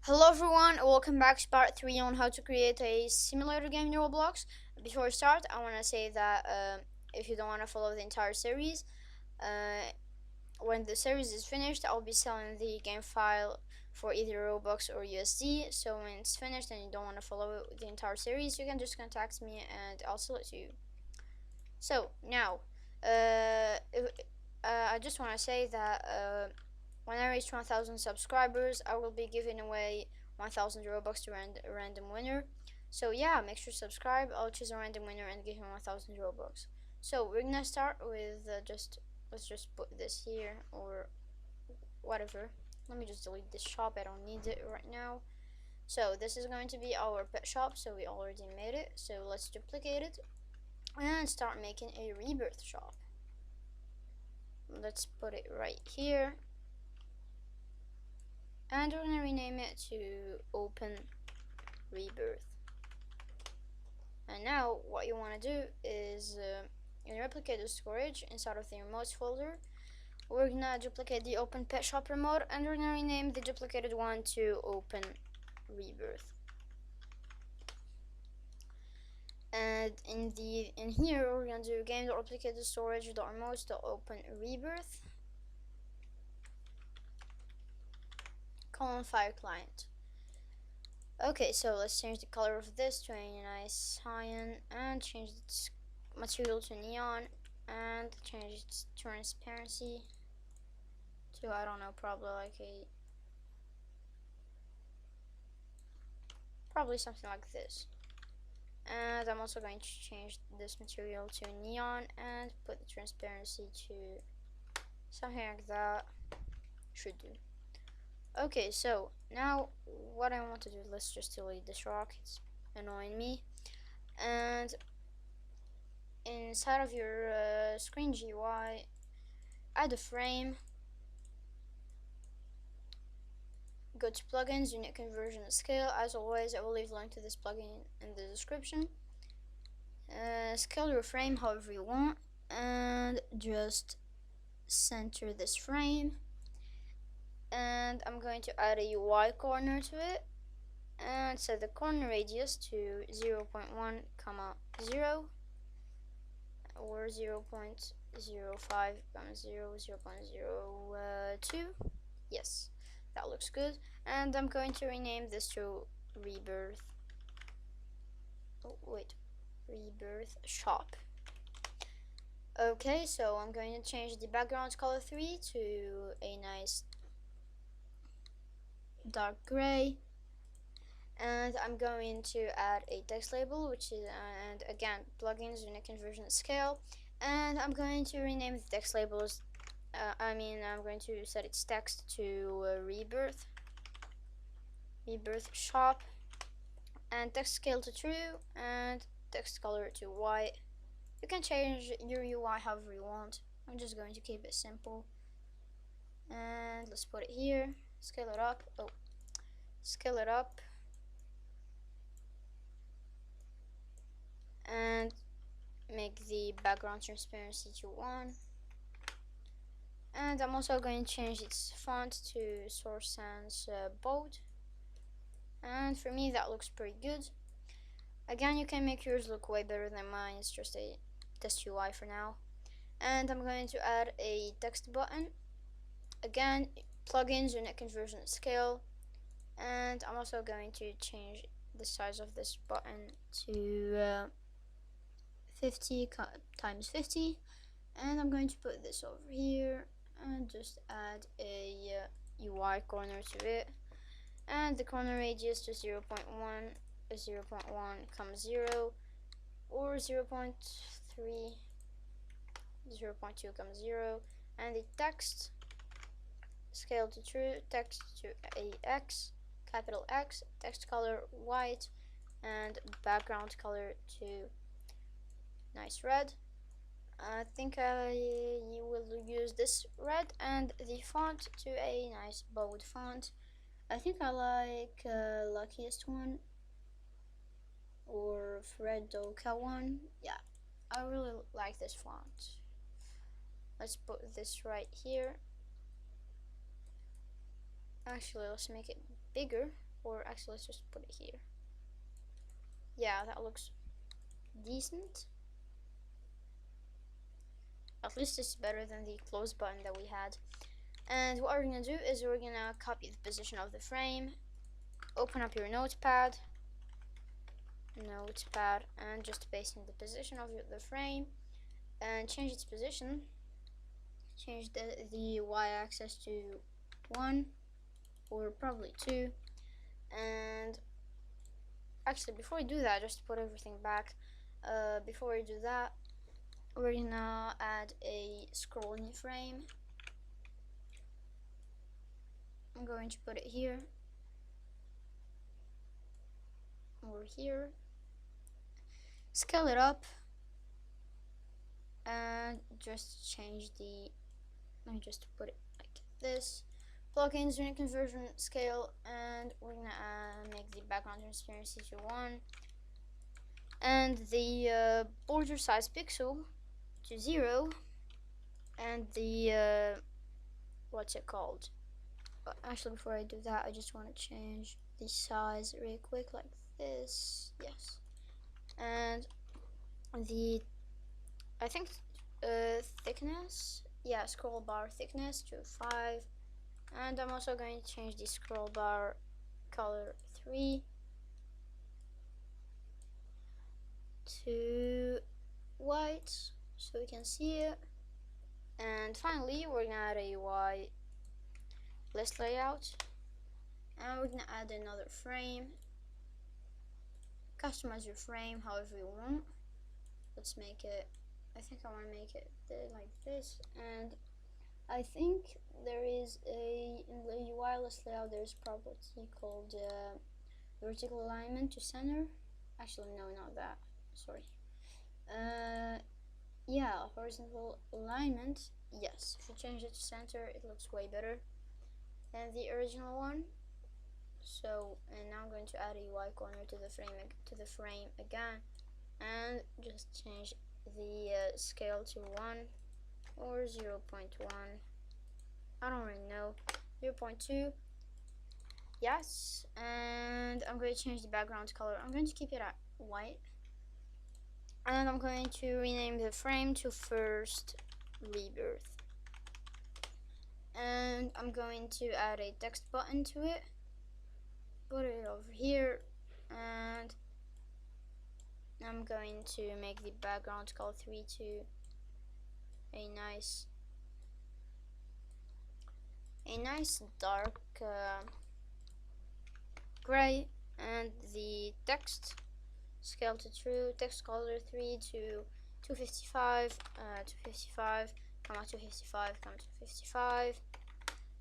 Hello everyone, welcome back to part 3 on how to create a simulator game in Roblox. Before we start, I want to say that if you don't want to follow the entire series, uh, when the series is finished, I'll be selling the game file for either Robux or USD. So when it's finished and you don't want to follow the entire series, you can just contact me and I'll sell it to you. So now, I just want to say that when I reach 1,000 subscribers, I will be giving away 1,000 Robux to a random winner. So yeah, make sure to subscribe. I'll choose a random winner and give him 1,000 Robux. So we're gonna start with let's just put this here or whatever. Let me just delete this shop. I don't need it right now. So this is going to be our pet shop. So we already made it. So let's duplicate it and start making a rebirth shop. Let's put it right here. And we're gonna rename it to Open Rebirth. And now what you want to do is in replicated storage inside of the remotes folder, we're gonna duplicate the Open Pet Shop remote and we're gonna rename the duplicated one to Open Rebirth. And in here we're gonna do game.replicated storage.remotes.open rebirth :file client. Okay, so let's change the color of this to a nice cyan and change its material to neon and change its transparency to, I don't know, probably something like this. And I'm also going to change this material to neon and put the transparency to something like that. Should do. Okay, so now what I want to do, let's just delete this rock, it's annoying me. And inside of your screen GUI, add a frame, go to plugins, unit conversion and scale. As always, I will leave a link to this plugin in the description. Scale your frame however you want and just center this frame. And I'm going to add a UI corner to it and set the corner radius to 0.1, 0 or 0.05, 0.02. Yes, that looks good. And I'm going to rename this to Rebirth. Oh wait, Rebirth Shop. Okay, so I'm going to change the background color 3 to a nice dark gray, and I'm going to add a text label, which is and again plugins, unit conversion, scale, and I'm going to rename the text labels. I'm going to set its text to rebirth shop, and text scale to true, and text color to white. You can change your UI however you want. I'm just going to keep it simple, and let's put it here. Scale it up. Scale it up, and make the background transparency to 1. And I'm also going to change its font to Source Sans bold, and for me that looks pretty good. Again, you can make yours look way better than mine, it's just a test UI for now. And I'm going to add a text button, again plugins, unit conversion, scale, and I'm also going to change the size of this button to 50 times 50, and I'm going to put this over here and just add a UI corner to it, and the corner radius to 0.1, 0.1, 0 or 0.3, 0.2, 0, and the text scale to true, text to AX, capital X, text color white, and background color to nice red. I think you will use this red, and the font to a nice bold font. I think I like luckiest one or Fredoka one. Yeah, I really like this font. Let's put this right here. Actually, let's make it bigger. or actually let's just put it here. Yeah, that looks decent. At least it's better than the close button that we had. And what we're gonna do is we're gonna copy the position of the frame, open up your notepad, and just paste in the position of the frame and change its position. Change the y-axis to 1 or probably 2. And actually, before we do that, just to put everything back, before we do that, we're gonna add a scrolling frame. I'm going to put it here or here, scale it up, and just change the, let me just put it like this, plugins, unit conversion, scale, and we're gonna make the background transparency to 1, and the border size pixel to 0, and the what's it called, actually before I do that I just want to change the size real quick like this, yes, and the I think thickness, yeah, scroll bar thickness to 5, and I'm also going to change the scroll bar color 3 to white so we can see it. And finally we're gonna add a UI list layout, and we're gonna add another frame. Customize your frame however you want. Let's make it, I think I want to make it like this, and I think there is in the UI list layout there's a property called vertical alignment to center. Actually no, not that, sorry. Yeah, horizontal alignment, yes, if you change it to center it looks way better than the original one. So, and now I'm going to add a UI corner to the frame again, and just change the scale to 1 or 0 0.1, I don't really know, 0 0.2, yes. And I'm going to change the background color, I'm going to keep it at white, and I'm going to rename the frame to first rebirth, and I'm going to add a text button to it, put it over here, and I'm going to make the background color 3 to a nice dark gray, and the text scale to true, text color 3 to 255, 255, 255, 255,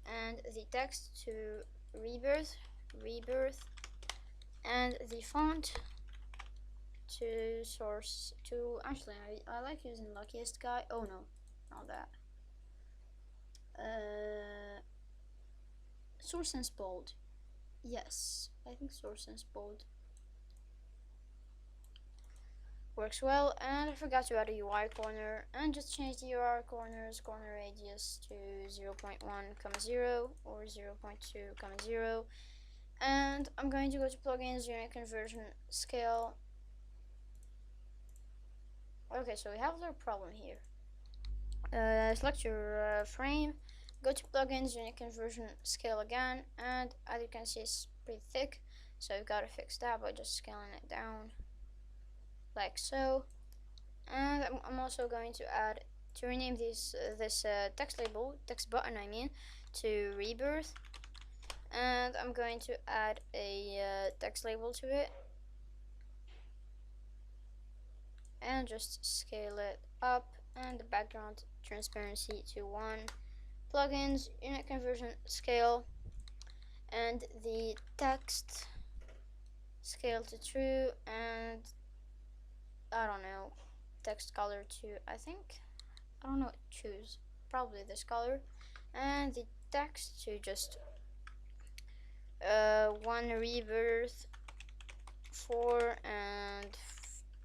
and the text to rebirth, and the font to source to, actually I like using luckiest guy, oh no, not that, source sans bold, yes, I think source sans bold works well. And I forgot to add a UI corner, and just change the UI corner radius to 0 0.1, 0 or 0 0.2, 0, and I'm going to go to plugins, unit conversion, scale. Okay, so we have a little problem here. Select your frame, go to plugins, unit conversion, scale again, and as you can see it's pretty thick, so you've got to fix that by just scaling it down like so. And I'm also going to rename this text button I mean, to rebirth, and I'm going to add a text label to it, and just scale it up, and the background transparency to 1, plugins, unit conversion, scale, and the text scale to true, and I don't know, text color to, I don't know what to choose, probably this color, and the text to just 1 rebirth 4, and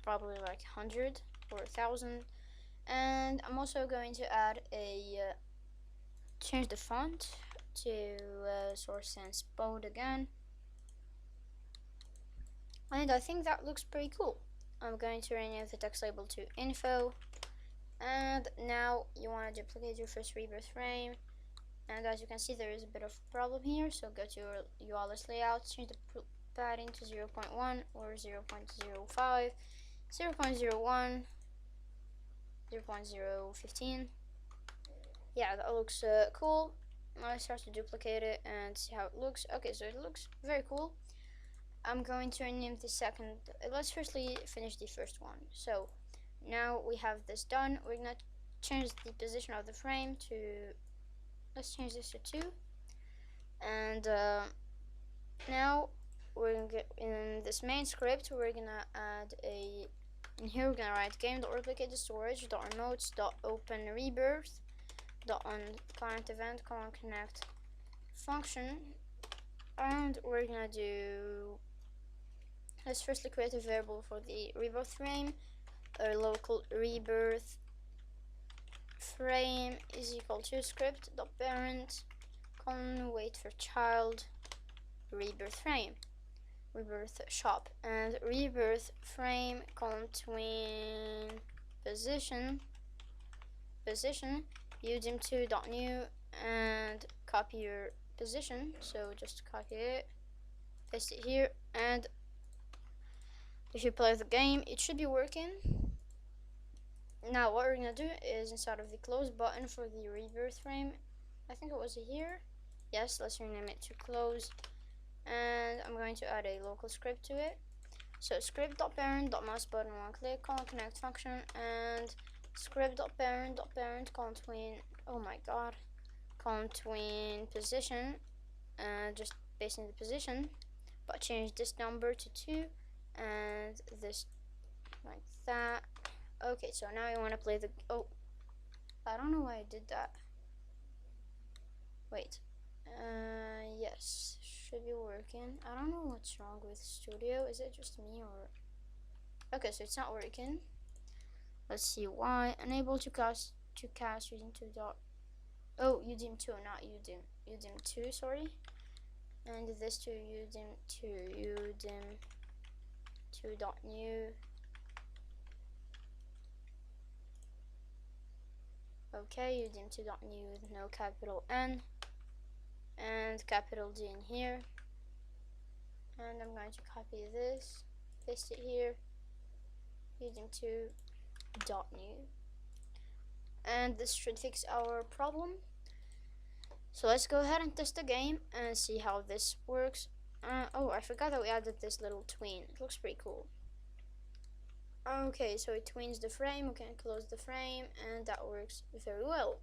probably like 100 or 1000. And I'm also going to add a change the font to source sans bold again, And I think that looks pretty cool. I'm going to rename the text label to info. And now you want to duplicate your first rebirth frame. And as you can see, there is a bit of a problem here. So go to your URL's layout, change the padding to 0.1 or 0.05, 0.01, 0.015. Yeah, that looks cool. Now I start to duplicate it and see how it looks. Okay, so it looks very cool. I'm going to rename the second. Let's firstly finish the first one. So now we have this done. We're gonna change the position of the frame to, let's change this to 2. And now we're gonna get in this main script. We're gonna add a, in here we're gonna write game.replicate the storage .remotes .open rebirth .on client event connect function. And we're gonna do, let's firstly create a variable for the rebirth frame. Our local rebirth frame is equal to script.parent wait for child rebirth frame rebirth shop, and rebirth frame tween position udim2.new and copy your position. So just copy it, paste it here, and if you play the game it should be working. Now what we're gonna do is inside of the close button for the rebirth frame, I think it was here, yes, let's rename it to close, and I'm going to add a local script to it. So script.parent.mouse button one click connect function, and script.parent tween, oh my god, tween position, and just pasting the position, but change this number to 2 and this like that. Okay, so now you want to play the, oh, I don't know why I did that. Wait, yes, should be working. I don't know what's wrong with Studio. Is it just me or? Okay, so it's not working. Let's see why. Unable to cast using 2 dot. Oh, udim2, not udim2. Sorry. And this to udim2.new. Okay, udim2.new with no capital N and capital D in here. And I'm going to copy this, paste it here, udim2.new. And this should fix our problem. So let's go ahead and test the game and see how this works. Oh, I forgot that we added this little tween. It looks pretty cool. Okay, so it tweens the frame. We can close the frame, and that works very well.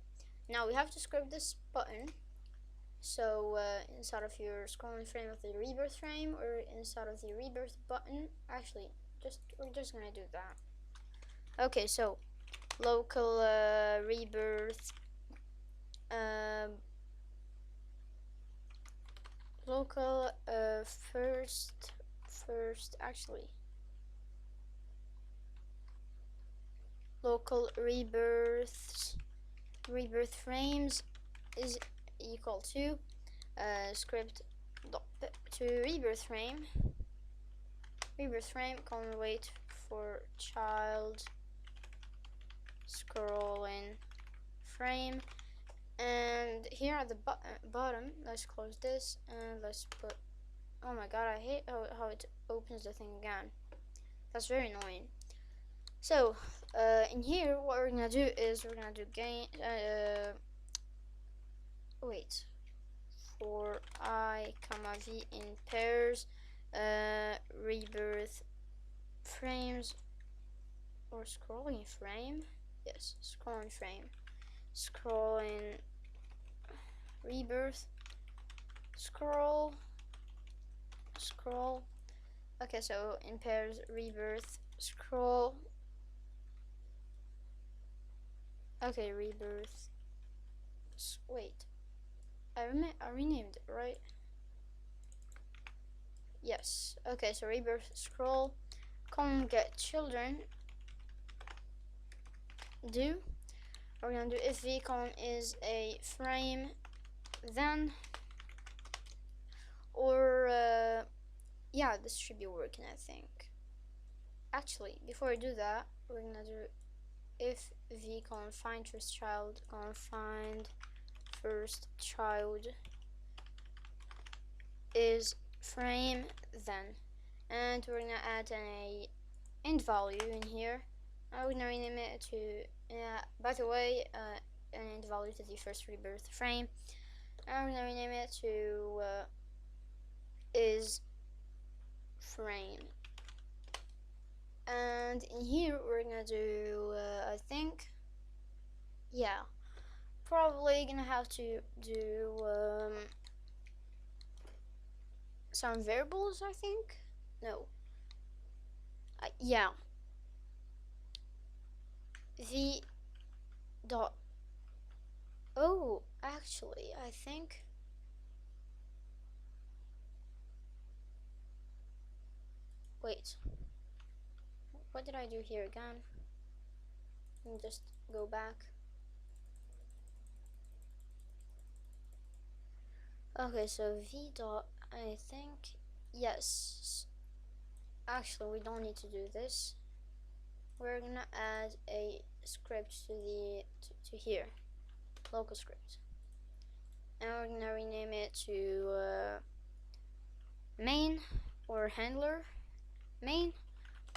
Now we have to script this button. So inside of your scrolling frame of the rebirth frame, or inside of the rebirth button. Actually, we're just gonna do that. Okay, so local rebirth local first actually local rebirth frames is equal to script to rebirth frame wait for child scrolling frame. And here at the bottom, let's close this and let's put, oh my god, I hate how it opens the thing again. That's very annoying. So in here what we're gonna do is we're gonna do wait for I comma v in pairs rebirth frames or scrolling frame, yes, scrolling frame, scrolling rebirth scroll. Okay, so in pairs rebirth scroll. Okay, rebirth, wait, I renamed it, right? Yes. Okay, so rebirth scroll get children do. We're gonna do if v is a frame, then or yeah, this should be working, I think. Actually, before I do that, we're gonna do if v colon find first child colon find first child is frame then, and we're gonna add a int value in here. I'm gonna rename it to by the way, an int value to the first rebirth frame. I'm gonna rename it to is frame, and in here we're gonna do I think, yeah, probably gonna have to do some variables, I think. No, yeah, the dot, oh, actually I think, wait, what did I do here again? Let me just go back. Okay, so v dot, I think, yes, actually we don't need to do this. We're gonna add a script to the to here, local script, and we're gonna rename it to main or handler main.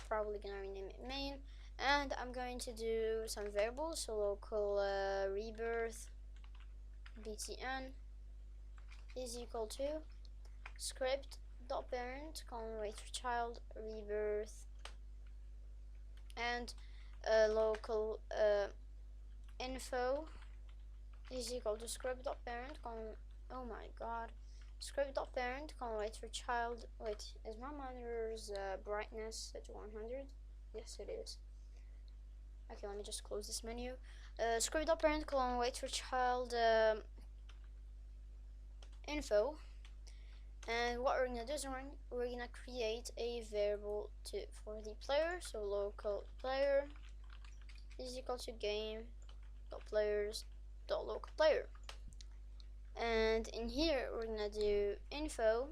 Probably gonna rename it main, and I'm going to do some variables. So local rebirth btn is equal to script dot parent colon wait for child rebirth, and local info is equal to script dot parent colon, oh my god, script dot parent colon wait for child. Wait, is my monitor's brightness at 100? Yes, it is. Okay, let me just close this menu. Script dot parent colon wait for child info, and what we're gonna do is we're gonna create a variable for the player. So local player is equal to game dot players dot local player, and in here we're gonna do info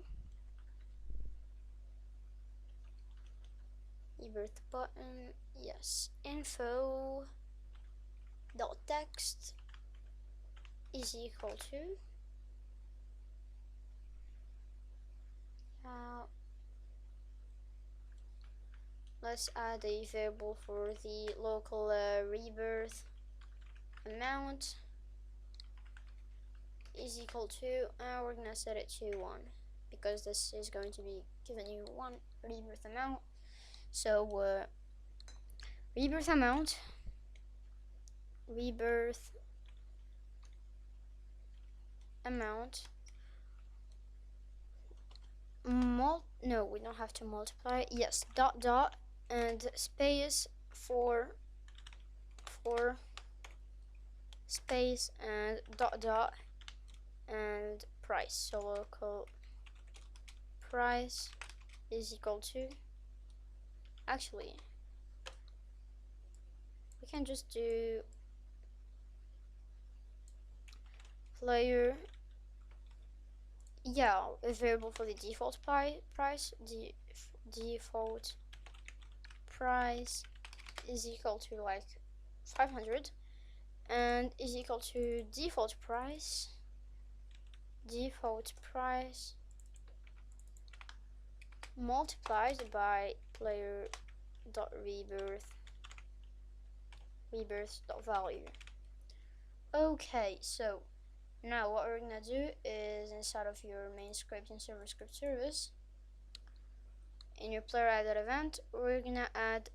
rebirth button, yes, info dot text is equal to let's add a variable for the local rebirth amount is equal to, we're gonna set it to 1 because this is going to be giving you 1 rebirth amount. So rebirth amount, rebirth amount, no, we don't have to multiply, yes, dot dot and space for space and dot dot and price. So local price is equal to, actually we can just do player, yeah, a variable for the default price, default price is equal to like 500, and is equal to default price multiplied by player dot rebirth dot value. Okay, so now what we're gonna do is inside of your main script in server script service, in your player added event, we're gonna add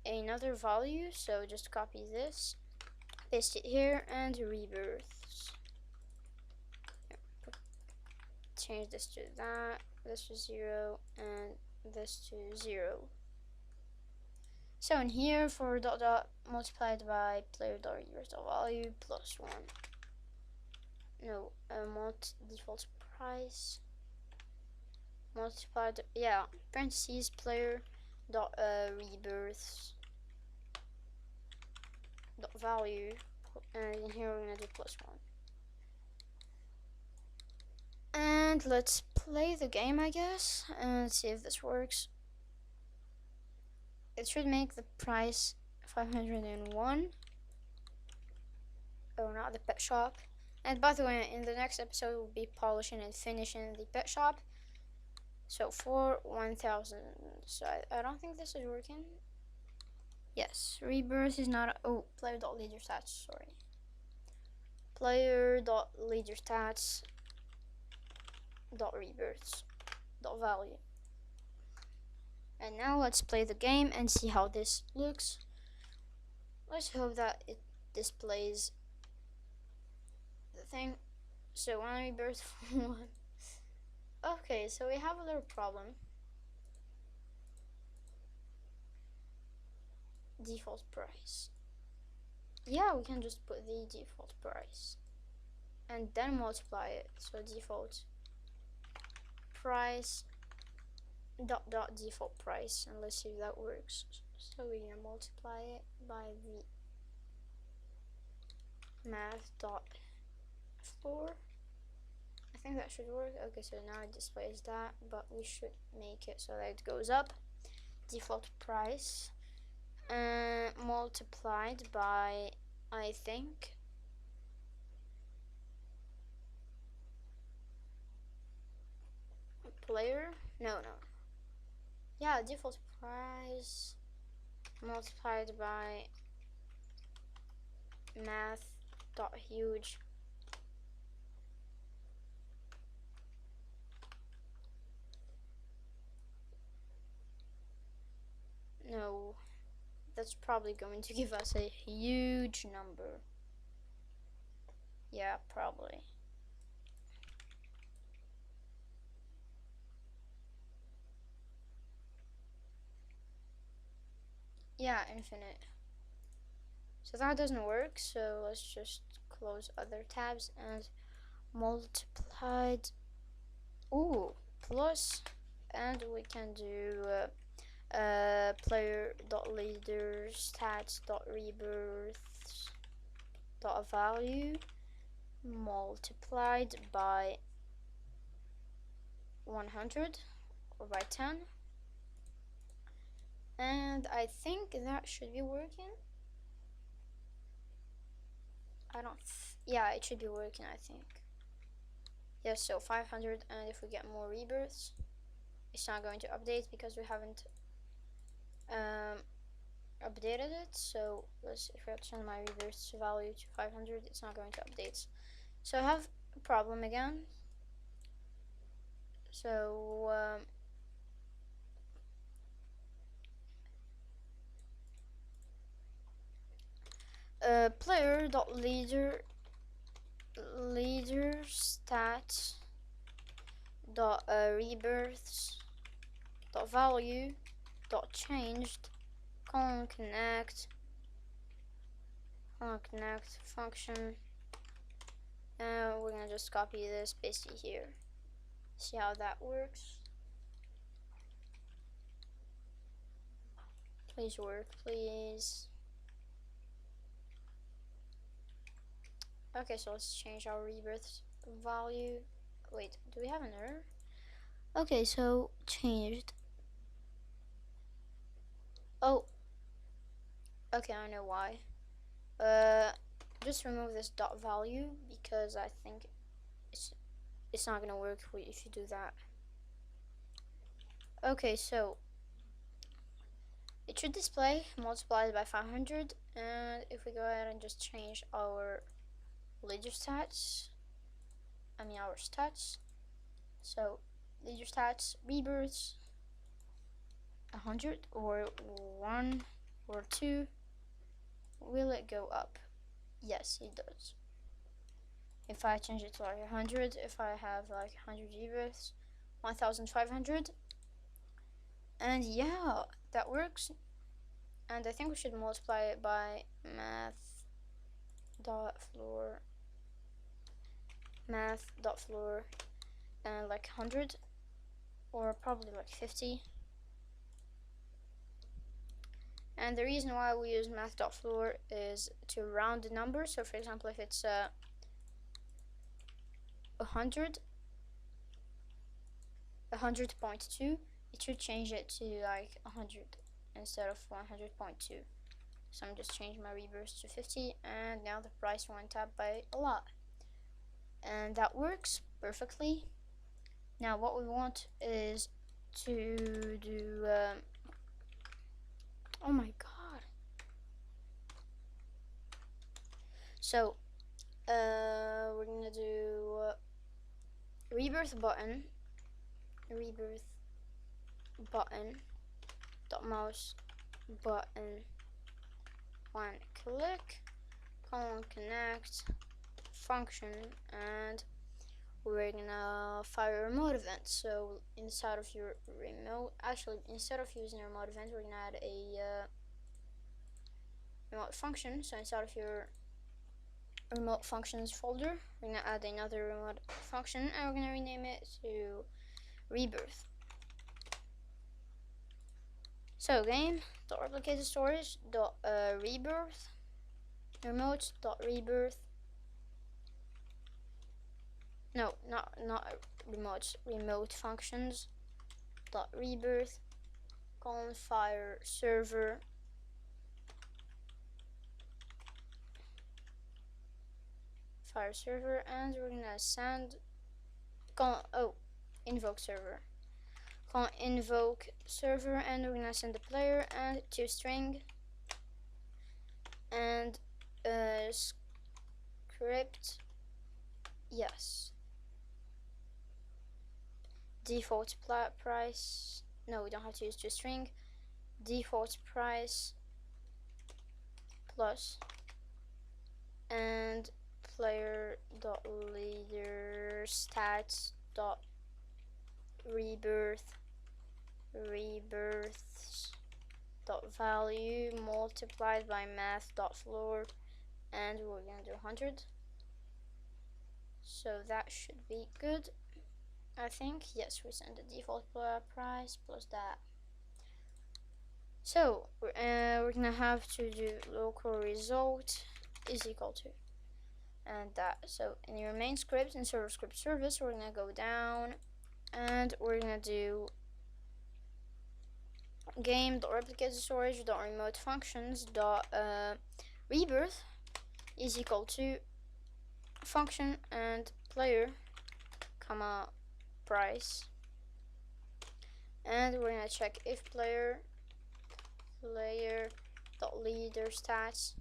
another value. So just copy this, paste it here, and rebirths. Change this to that, this to 0, and this to 0. So in here for dot dot multiplied by player dot rebirth dot value plus 1. No, default price multiplied, yeah, parentheses player dot rebirths dot value, and in here we're gonna do plus 1. And let's play the game, I guess, and see if this works. It should make the price 501. Oh, not the pet shop. And by the way, in the next episode we'll be polishing and finishing the pet shop. So for 1000. So I don't think this is working. Yes, rebirth is not oh, player.leader stats, sorry. Player.leader stats .rebirths .value. And now let's play the game and see how this looks. Let's hope that it displays the thing. So one rebirth one. Okay, so we have a little problem. Default price. Yeah, we can just put the default price and then multiply it. So default price dot default price, and let's see if that works. So we're gonna multiply it by the math dot floor. I think that should work. Okay, so now it displays that, but we should make it so that it goes up. Default price multiplied by, I think, player. No. Yeah, default price multiplied by math dot huge. No, that's probably going to give us a huge number. Yeah, probably. Yeah, infinite. So that doesn't work, so let's just close other tabs and multiplied. Ooh, plus, and we can do player.leader stats.rebirths.value multiplied by 100 or by 10. And I think that should be working. Yeah, it should be working, I think. Yes, so 500, and if we get more rebirths, it's not going to update because we haven't updated it. So if I turn my rebirths value to 500, it's not going to update. So I have a problem again. So player.leader stats rebirths value changed connect function. We're gonna just copy this, paste it here, see how that works. Please work, please. Okay, so let's change our rebirth value. Wait, do we have an error? Okay, so changed. Oh, okay, I know why. Just remove this dot value because I think it's not gonna work if you do that. Okay, so it should display multiplied by 500, and if we go ahead and just change our leader stats, our stats, so leader stats rebirths 100 or 1 or 2, will it go up? Yes, it does. If I change it to like 100, if I have like 100 rebirths, 1500, and yeah, that works. And I think we should multiply it by math.floor and like 100 or probably like 50. And the reason why we use math.floor is to round the number. So for example, if it's 100, 100.2, it should change it to like 100 instead of 100.2. So I'm just changing my rebirth to 50, and now the price went up by a lot, and that works perfectly. Now what we want is to do oh my god. So we're gonna do rebirth button dot mouse button one click connect function, and we're gonna fire a remote event. So inside of your remote, actually instead of using a remote event, we're gonna add a remote function. So inside of your remote functions folder, we're gonna add another remote function, and we're gonna rename it to rebirth. So game.replicate storage rebirth remote.rebirth, no, not remote functions dot rebirth fire server and we're gonna send invoke server, invoke server, and we're gonna send the player and to string and script yes. Default price, no, we don't have to use toString. Default price plus and player dot leader stats dot rebirths dot value multiplied by math dot floor, and we're gonna do 100. So that should be good, I think. Yes, we send the default price plus that. So we're gonna have to do local result is equal to and that. So in your main script, in server script service, we're gonna go down and we're gonna do game.replicate storage.remote functions rebirth is equal to function and player comma price, and we're gonna check if player dot leader stats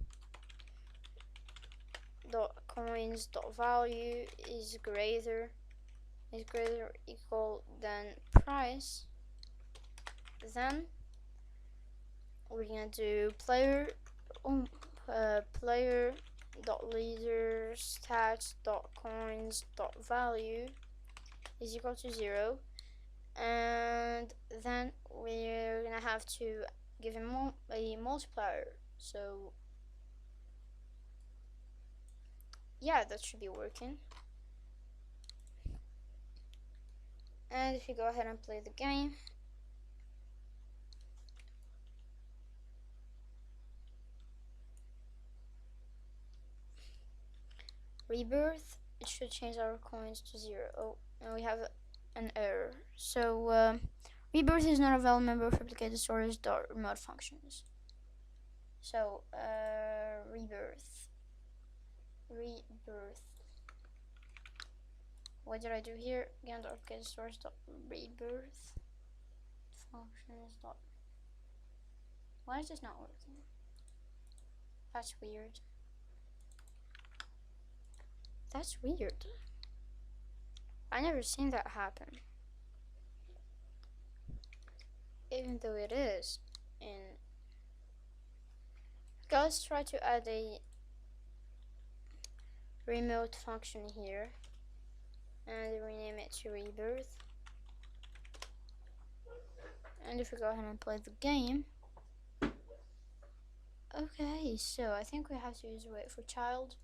dot coins dot value is greater or equal than price. Then we're gonna do player dot leader stats dot coins dot value is equal to 0, and then we're gonna have to give him a multiplier. So yeah, that should be working. And if you go ahead and play the game, rebirth, it should change our coins to 0. Oh, and we have an error. So rebirth is not a valid member of replicated storage remote functions. So rebirth. What did I do here? Again, replicated storage rebirth functions dot. Why is this not working? That's weird. That's weird. I never seen that happen. Even though it is in. Okay, let's try to add a remote function here and rename it to rebirth. And if we go ahead and play the game. Okay, so I think we have to use wait for child.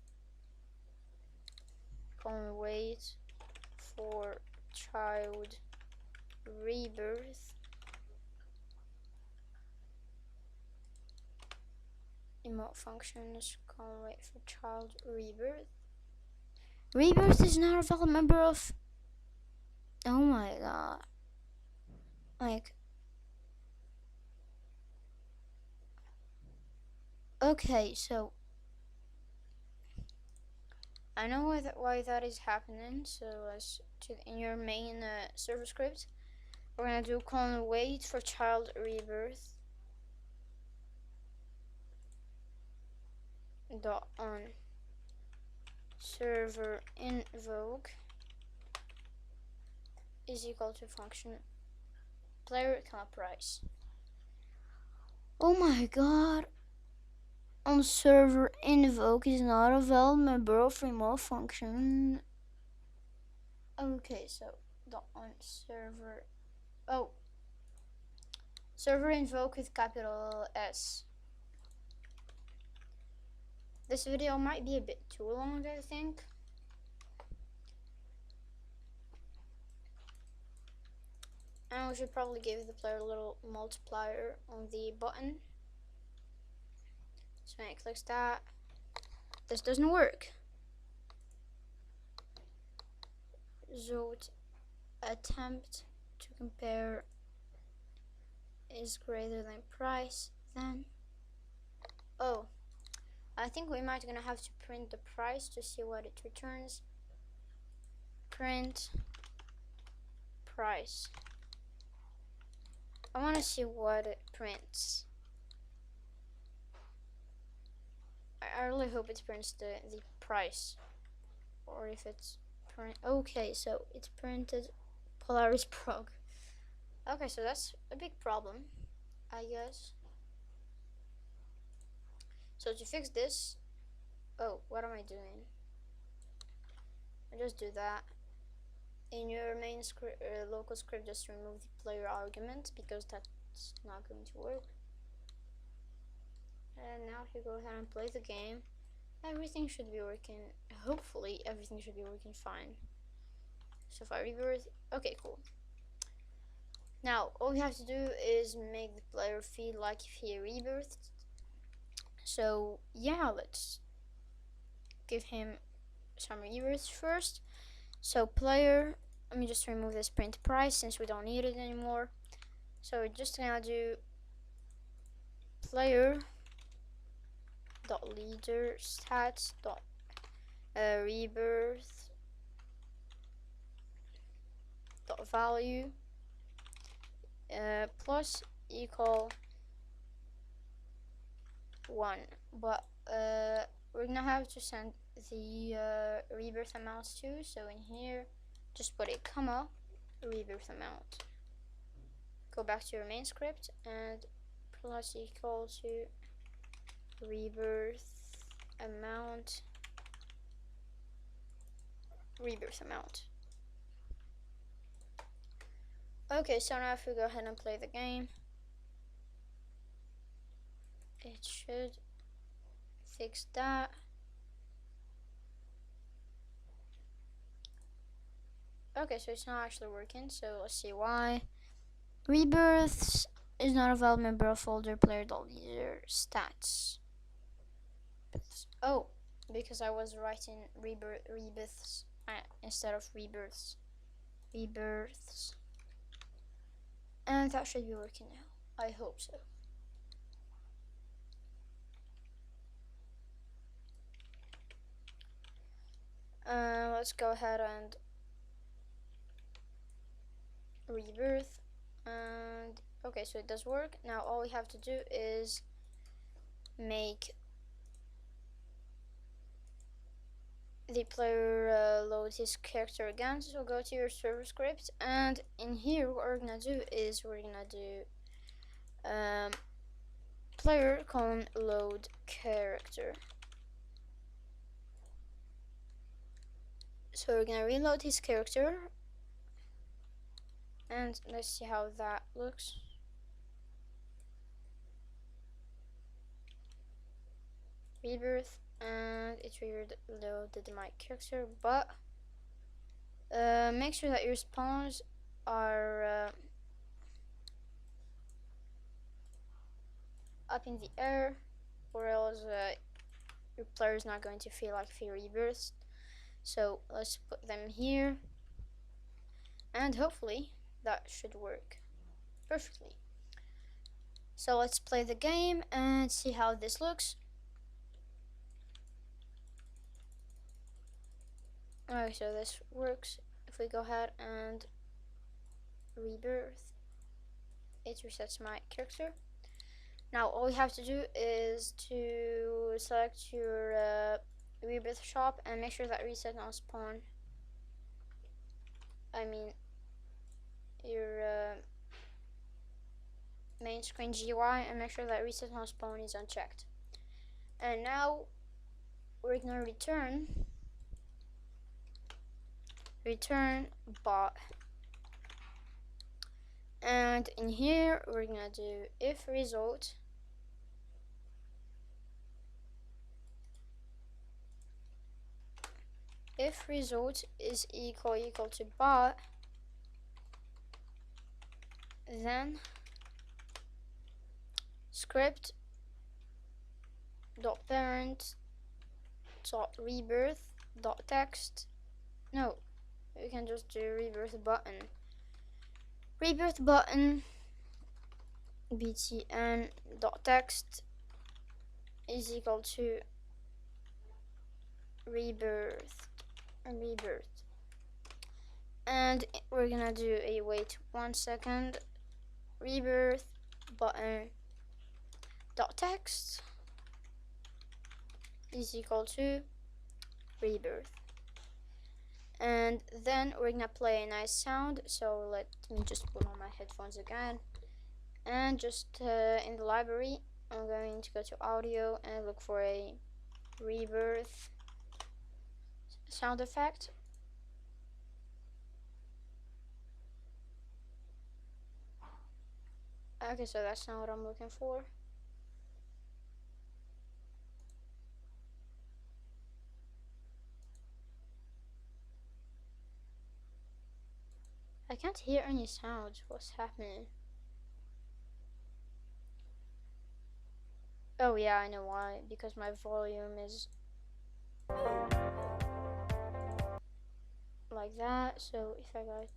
Wait for child rebirth emote functions wait for child rebirth. Rebirth is not a valid member of. Oh my god. Like, okay, so I know why that is happening. So let's in your main server script, we're gonna do colon wait for child rebirth dot on server invoke is equal to function player price. Oh my god. On server invoke is not a valid member of remote function. Okay, so dot on server. Oh, server invoke with capital S. This video might be a bit too long, I think. And we should probably give the player a little multiplier on the button. So when it clicks that, this doesn't work. Result attempt to compare is greater than price, then oh, I think we might gonna have to print the price to see what it returns. Print price. I want to see what it prints. I really hope it prints the price, or if it's print. Okay, so it's printed Polaris Prog. Okay, so that's a big problem, I guess. So to fix this, oh, what am I doing? I just do that. In your main script, local script, just remove the player argument because that's not going to work. And now if you go ahead and play the game, everything should be working. Hopefully, everything should be working fine. So if I rebirth, okay, cool. Now all we have to do is make the player feel like if he rebirthed. So yeah, let's give him some rebirths first. So player, let me just remove this print price since we don't need it anymore. So we're just gonna do player dot leader stats dot rebirth dot value plus equal 1, but we're gonna have to send the rebirth amounts too. So in here, just put a comma rebirth amount. Go back to your main script and plus equal to rebirth amount. Okay, so now if we go ahead and play the game, it should fix that. Okay, so it's not actually working, so let's see why. Rebirths is not a valid member of folder player.leader stats. Oh, because I was writing rebirths instead of rebirths. And that should be working now. I hope so. Let's go ahead and rebirth. And okay, so it does work. Now all we have to do is make the player load his character again. So go to your server script, and in here what we're gonna do is we're gonna do player colon load character. So we're gonna reload his character, and let's see how that looks. Rebirth, and it reloaded my character, but make sure that your spawns are up in the air, or else your player is not going to feel like he rebirths. So let's put them here, and hopefully that should work. perfectly. So let's play the game and see how this looks. Alright, so this works. If we go ahead and rebirth, it resets my character. Now all we have to do is to select your rebirth shop and make sure that reset on spawn, I mean your main screen GUI, and make sure that reset on spawn is unchecked. And now we're gonna return bot, and in here we're gonna do if result is equal to bot, then script dot parent dot rebirth dot text. No, we can just do rebirth button btn dot text is equal to rebirth, and we're gonna do a wait 1 second rebirth button dot text is equal to rebirth, and then we're gonna play a nice sound. So let me just put on my headphones again, and just in the library I'm going to go to audio and look for a rebirth sound effect. Okay, so that's not what I'm looking for. I can't hear any sounds. What's happening? Oh yeah, I know why. Because my volume is like that. So if I go,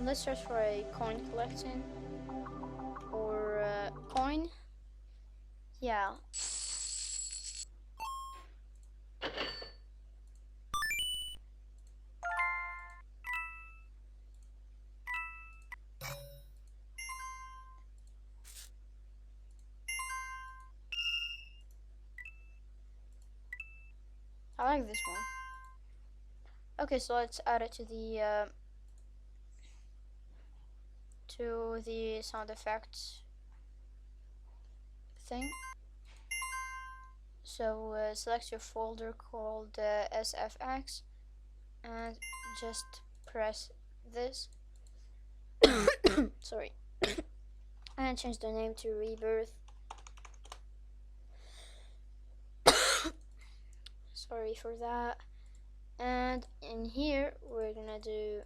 let's search for a coin collecting or coin. Yeah. I like this one. Okay, so let's add it to the sound effects thing. So select your folder called SFX and just press this. Sorry. And change the name to rebirth. Sorry for that. And in here we're gonna do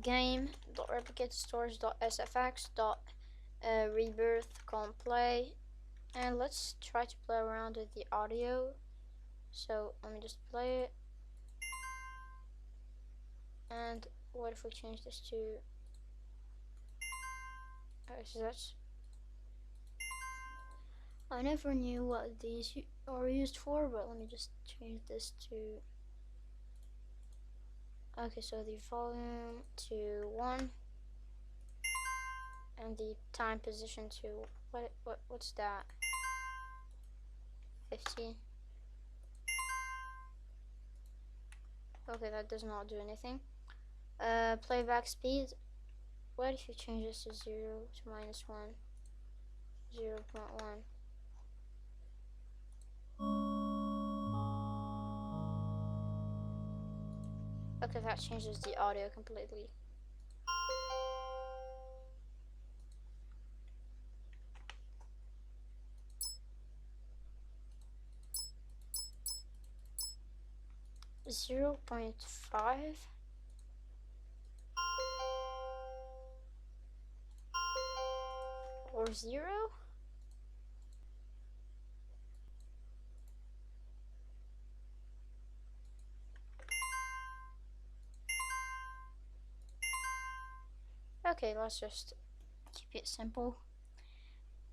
game.replicatestores.sfx.rebirth.play, and let's try to play around with the audio. So let me just play it. And what if we change this to so that's, I never knew what these are used for, but let me just change this to, okay, so the volume to 1 and the time position to what's that, 50. Okay, that does not do anything. Playback speed, what if you change this to 0 to -1, 0.1? Okay, that changes the audio completely. .5 or 0? Okay, let's just keep it simple.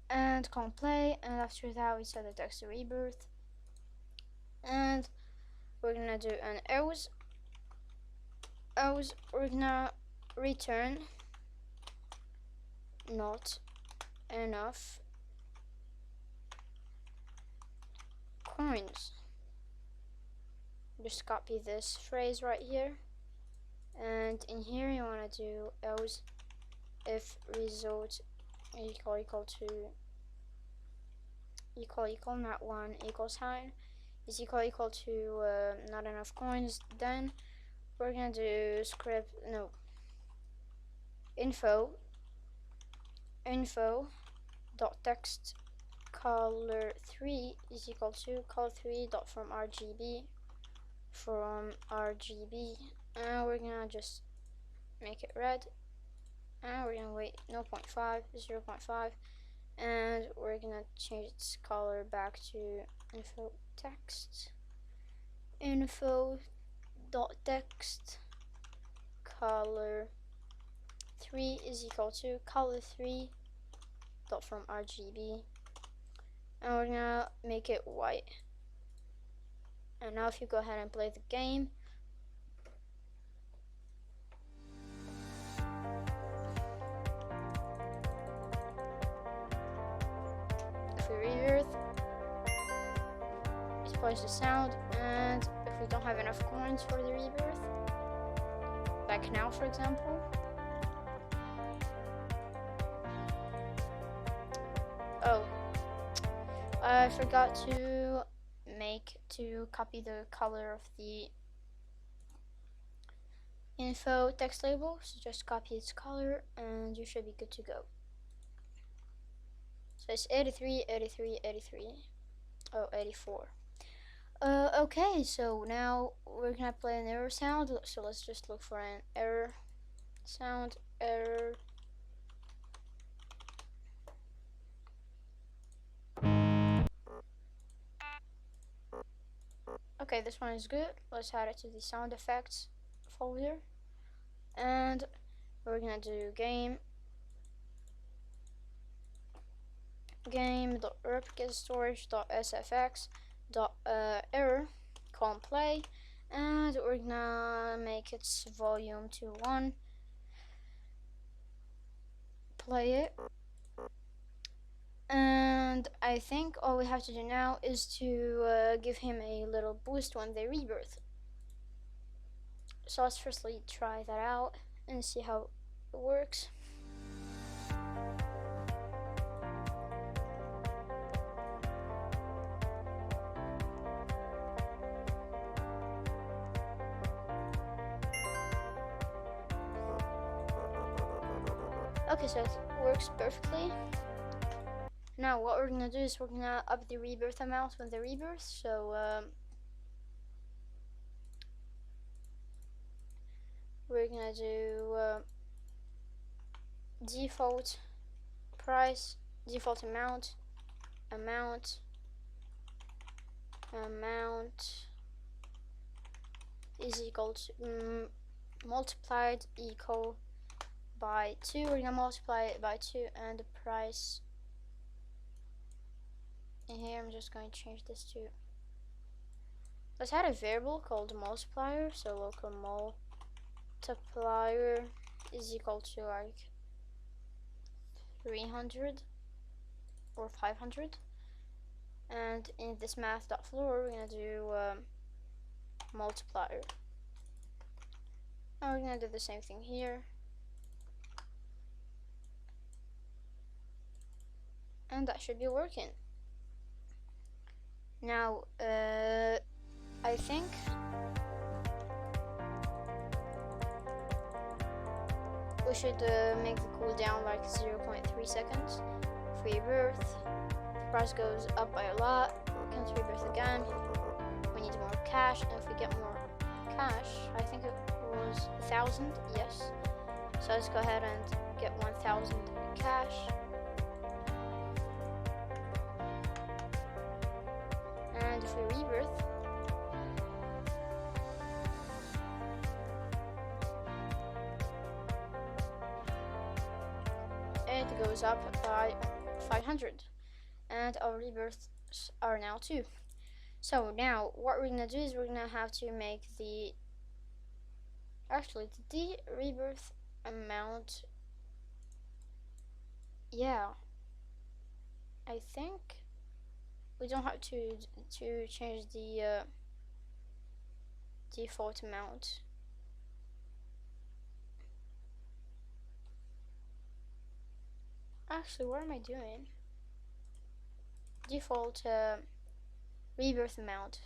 And can't play, and after that we set the text to rebirth. And we're gonna do an else. We're gonna return not enough coins. Just copy this phrase right here, and in here you want to do else if result equal to equal not one equal sign is equal to not enough coins. Then we're gonna do info dot text color3 is equal to color3 dot from RGB, and we're gonna just make it red, and we're gonna wait 0.5, and we're gonna change its color back to info dot text color 3 is equal to color3 dot from RGB, and we're gonna make it white. And now if you go ahead and play the game, if we rebirth, it plays the sound, and if we don't have enough coins for the rebirth, like now for example, I forgot to copy the color of the info text label, so just copy its color and you should be good to go. So it's 83, 83, 83. Oh, 84. Okay, so now we're gonna play an error sound, so let's just look for an error sound. Error. Okay, this one is good. Let's add it to the sound effects folder, and we're gonna do game.replicate.storage.sfx.error can't play, and we're gonna make its volume to 1. Play it. And I think all we have to do now is to give him a little boost when they rebirth. So let's firstly try that out and see how it works. Okay, so it works perfectly. Now what we're gonna do is we're gonna up the rebirth amount when they rebirth. So we're gonna do default price, default amount is equal to multiplied equal by 2. We're gonna multiply it by 2, and the price in here, I'm just going to change this to, let's add a variable called multiplier. So local multiplier is equal to like 300 or 500, and in this math.floor we're gonna do multiplier, and we're gonna do the same thing here, and that should be working. Now I think we should make the cooldown like 0.3 seconds. If we rebirth, the price goes up by a lot. We can't rebirth again. We need more cash, and if we get more cash, I think it was 1,000. Yes. So let's go ahead and get 1,000 cash. And if we rebirth, goes up by 500, and our rebirths are now 2. So now what we're gonna do is we're gonna have to make the rebirth amount. Yeah, I think we don't have to change the default amount. Actually, what am I doing? Default rebirth amount.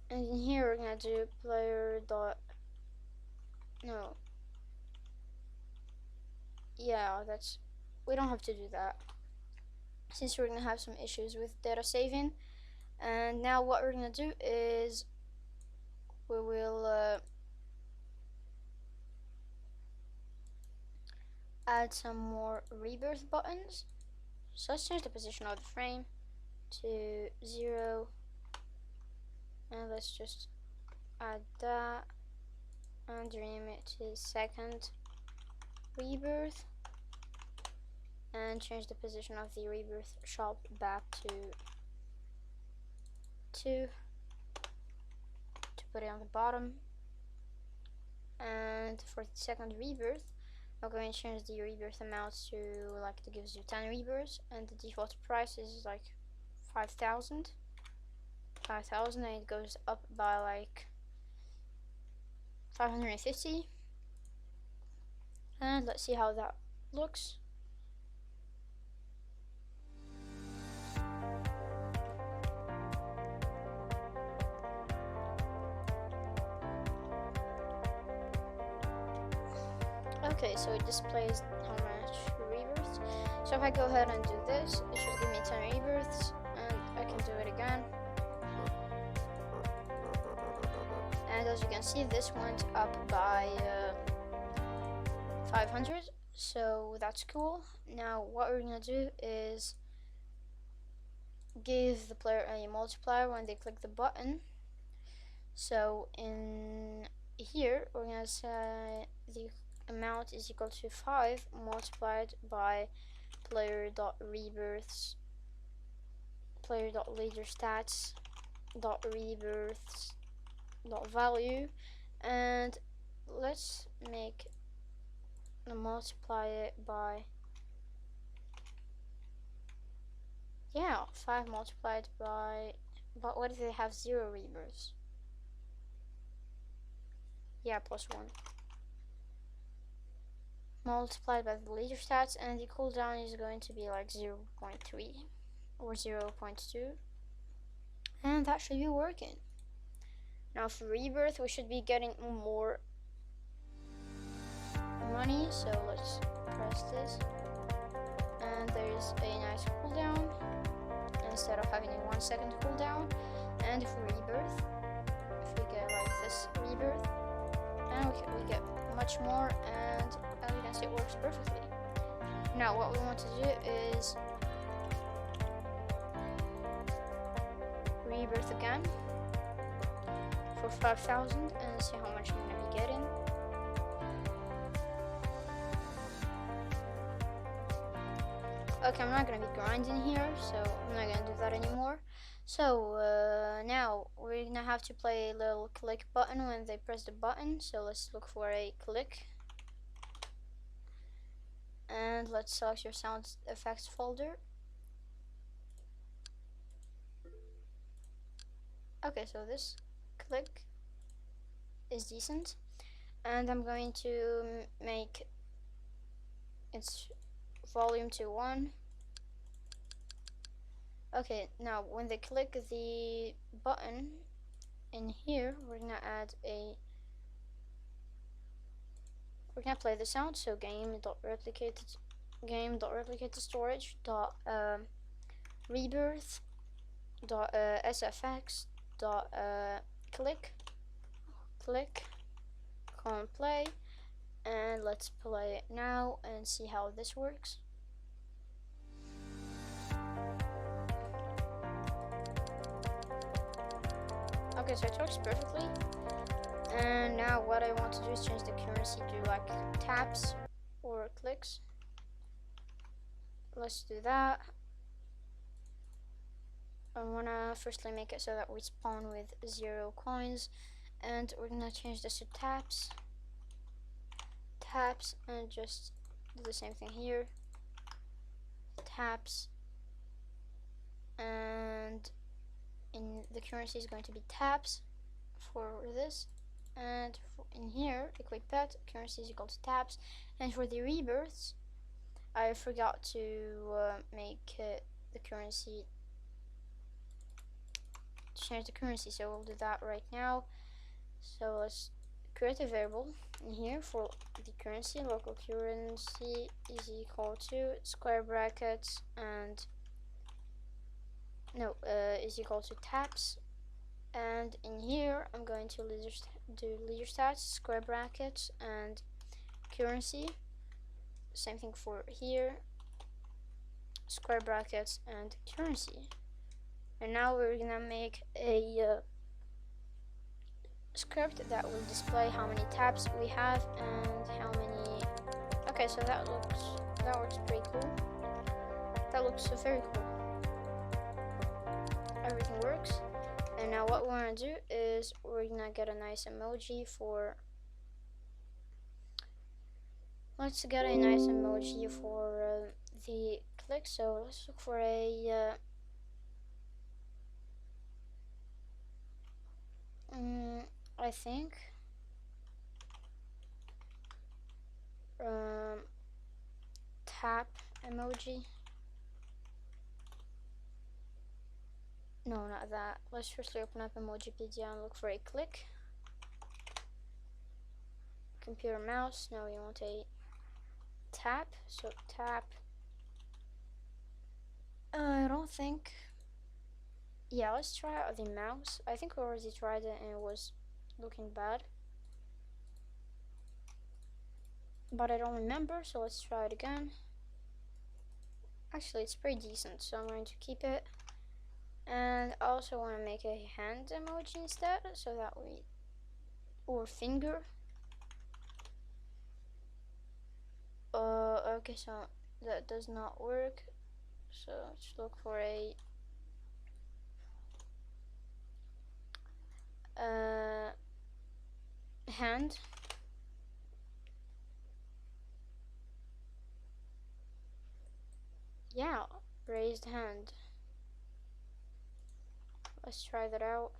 And in here we're gonna do player dot. No. Yeah, we don't have to do that, since we're gonna have some issues with data saving. And now what we're gonna do is we will add some more rebirth buttons. So let's change the position of the frame to 0, and let's just add that and rename it to second rebirth, and change the position of the rebirth shop back to 2 to put it on the bottom. And for the second rebirth, I'm going to change the rebirth amount to like it gives you 10 rebirths, and the default price is like 5,000, and it goes up by like 550. And let's see how that looks. Okay, so it displays how much rebirths. So if I go ahead and do this, it should give me 10 rebirths, and I can do it again. And as you can see, this went up by 500, so that's cool. Now what we're gonna do is give the player a multiplier when they click the button. So in here we're gonna say the amount is equal to 5 multiplied by player.rebirths player.leader stats .rebirths .value, and let's make multiply it by 5 multiplied by, but what if they have 0 rebirths? Plus 1 multiplied by the leader stats, and the cooldown is going to be like 0.3 or 0.2, and that should be working. Now for rebirth we should be getting more money, so let's press this, and there's a nice cooldown instead of having a 1 second cooldown. And for rebirth, if we get like this rebirth, and we get much more, and as you can see, it works perfectly. Now what we want to do is rebirth again for 5,000 and see how much I'm gonna be getting. Okay, I'm not gonna be grinding here, so I'm not gonna do that anymore. So now we're gonna have to play a little click button when they press the button. So let's look for a click, and let's select your sound effects folder. Okay, so this click is decent, and I'm going to make its volume to 1. Okay, now when they click the button in here, we're gonna play the sound. So game.replicate to storage rebirth sfx click play, and let's play it now and see how this works. Okay, so it works perfectly, And now what I want to do is change the currency to like taps or clicks. Let's do that. I wanna firstly make it so that we spawn with 0 coins, and we're gonna change this to taps, and just do the same thing here, taps, and in the currency is going to be taps for this, and in here equate that currency is equal to taps. And for the rebirths, I forgot to make the currency, change the currency, so we'll do that right now. So let's create a variable in here for the currency. Local currency is equal to square brackets and is equal to taps. And in here I'm going to do leader stats, square brackets, and currency. Same thing for here, square brackets and currency. And now we're gonna make a script that will display how many tabs we have and how many. Okay, so that works pretty cool. That looks very cool. Everything works. And now what we want to do is we're gonna get a nice emoji for. Let's get a nice emoji for the click. So let's look for a. I think tap emoji. No, not that. Let's firstly open up Emojipedia and look for a click. Computer mouse. No, you want a tap. So tap. I don't think. Yeah, let's try out the mouse. I think we already tried it and it was looking bad, but I don't remember, so let's try it again. Actually, it's pretty decent, so I'm going to keep it. And I also want to make a hand emoji instead, so that we, or finger. Okay, so that does not work. So let's look for a hand. Yeah, raised hand. Let's try that out.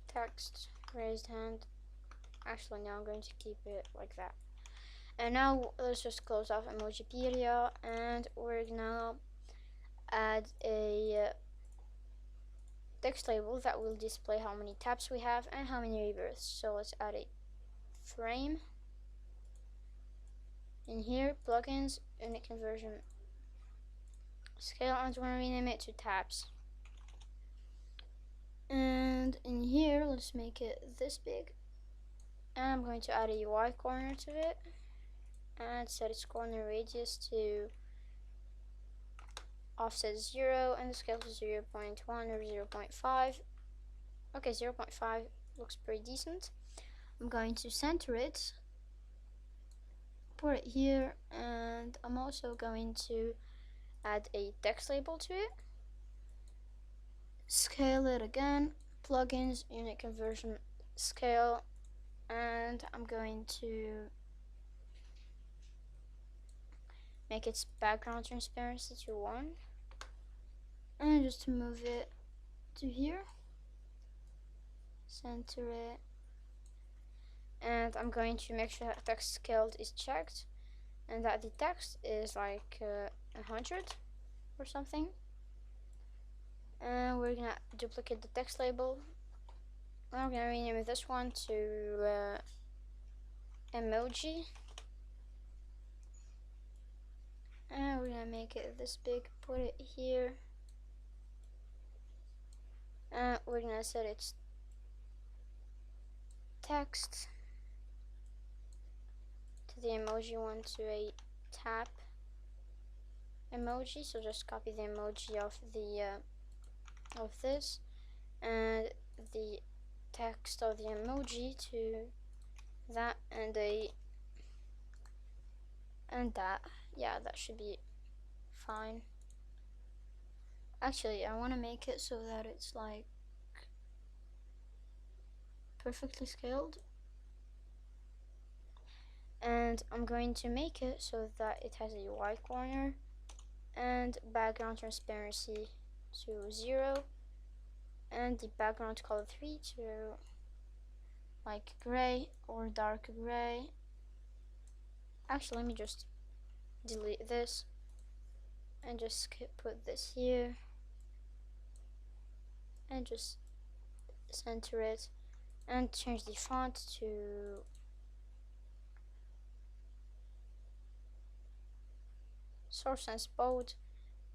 Text, raised hand. Actually, no, I'm going to keep it like that. And now let's just close off Emojipedia, and we're gonna add a text label that will display how many taps we have and how many rebirths. So let's add a frame. In here, plugins, unit conversion, scale, and we're gonna rename it to taps. And in here, let's make it this big. And I'm going to add a UI corner to it and set its corner radius to offset 0 and the scale to 0.1 or 0.5. Okay, 0.5 looks pretty decent. I'm going to center it, put it here, and I'm also going to add a text label to it. Scale it again, plugins, unit conversion, scale, and I'm going to make its background transparency to 1, and just to move it to here, center it, and I'm going to make sure that text scaled is checked and that the text is like 100 or something. And we're gonna duplicate the text label. I'm gonna rename this one to emoji, and we're gonna make it this big, put it here, and we're gonna set its text to the emoji one to a tap emoji. So just copy the emoji of the of this, and the text of the emoji to that and that. Yeah, that should be fine. Actually, I want to make it so that it's like perfectly scaled, and I'm going to make it so that it has a white corner and background transparency to 0 and the background color 3 to like gray or dark gray. Actually, let me just delete this and just put this here and just center it and change the font to Source Sans Bold,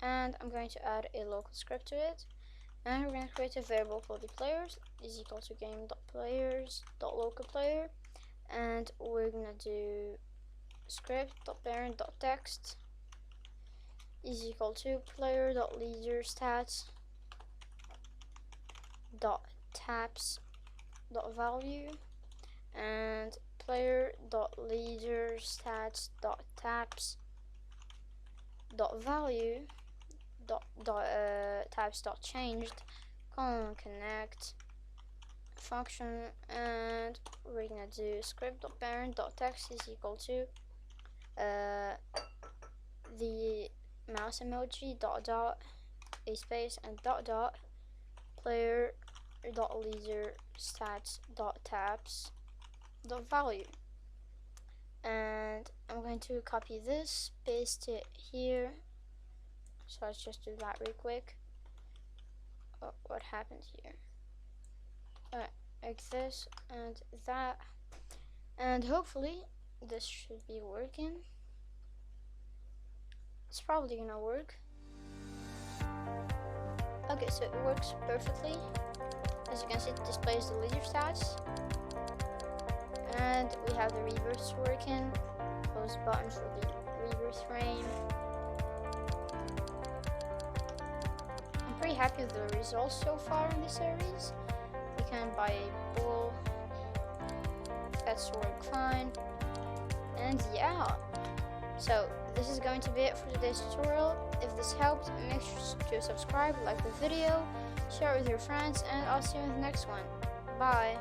and I'm going to add a local script to it, and we're going to create a variable called the players is equal to game.players.localPlayer, and we're going to do script.parent.text is equal to player.leaderStats.taps.value and player.leaderStats.taps.value taps.changed connect function, and we're gonna do script.parent.text is equal to the mouse emoji dot a space and dot player.leaderStats.taps.value, and I'm going to copy this, paste it here. So let's just do that real quick. Oh, what happened here? Like this and that, and hopefully this should be working. It's probably gonna work. Okay, so it works perfectly. As you can see, it displays the leader stats, and we have the rebirths working. Close button for the rebirth frame. I'm pretty happy with the results so far in this series. You can buy a bull, that's work fine, and yeah. So this is going to be it for today's tutorial. If this helped, make sure to subscribe, like the video, share it with your friends, and I'll see you in the next one. Bye.